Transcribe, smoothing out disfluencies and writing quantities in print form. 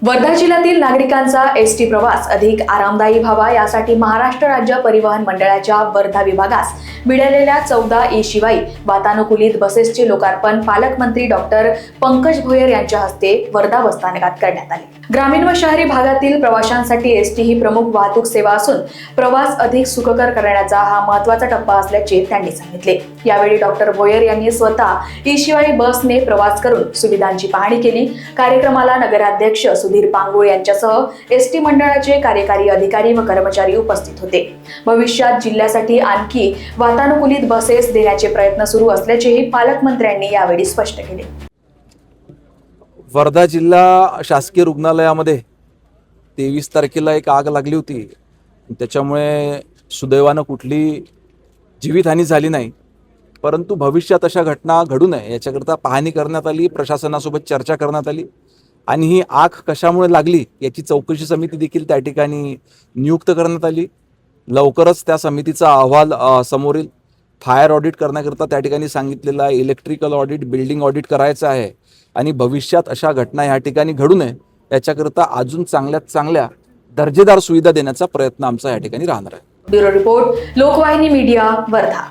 वर्धा जिल्ह्यातील नागरिकांचा एसटी प्रवास अधिक आरामदायी व्हावा यासाठी महाराष्ट्र राज्य परिवहन मंडळाच्या वर्धा विभागास मिळालेल्या 14 ई-शिवाई वातानुकूलित बसेसचे लोकार्पण पालकमंत्री डॉक्टर पंकज भोयर यांच्या हस्ते वर्धा बसस्थानकात करण्यात आले। ग्रामीण व शहरी भागातील प्रवाशांसाठी एसटी ही प्रमुख वाहतूक सेवा असून प्रवास अधिक सुखकर करण्याचा हा महत्त्वाचा टप्पा असल्याचे त्यांनी सांगितले। यावेळी डॉक्टर भोयर यांनी स्वतः ई-शिवाई बसने प्रवास करून सुविधांची पाहणी केली। कार्यक्रमाला नगराध्यक्ष सुधीर पांगोळ यांच्यासह एसटी मंडळाचे कार्यकारी अधिकारी व कर्मचारी उपस्थित होते। भविष्यात जिल्ह्यासाठी आणखी वातानुकूलित बसेस देण्याचे प्रयत्न सुरू असल्याचेही पालकमंत्र्यांनी यावेळी स्पष्ट केले। वर्धा जिल्हा शासकीय रुग्णालयामध्ये 23 तारखेला एक आग लागली होती। त्याच्यामुळे सुदैवानं कुठली जीवितहानी झाली नाही, परंतु भविष्यात अशा घटना घडू नये याच्याकरता पाहणी करण्यात आली, प्रशासनासोबत चर्चा करण्यात आली आणि ही आग कशामुळे लागली याची चौकशी समिती देखील त्या ठिकाणी नियुक्त करण्यात आली। लवकरच त्या समितीचा अहवाल समोर येईल। फायर ऑडिट करण्याकरता त्या ठिकाणी सांगितलेलं आहे, इलेक्ट्रिकल ऑडिट, बिल्डिंग ऑडिट करायचं आहे आणि भविष्यात अशा घटना या ठिकाणी घडू नये याच्याकरता अजून चांगल्यात चांगल्या दर्जेदार सुविधा देण्याचा प्रयत्न आमचा या ठिकाणी राहणार आहे। Bureau report, Lokvahini media, Wardha.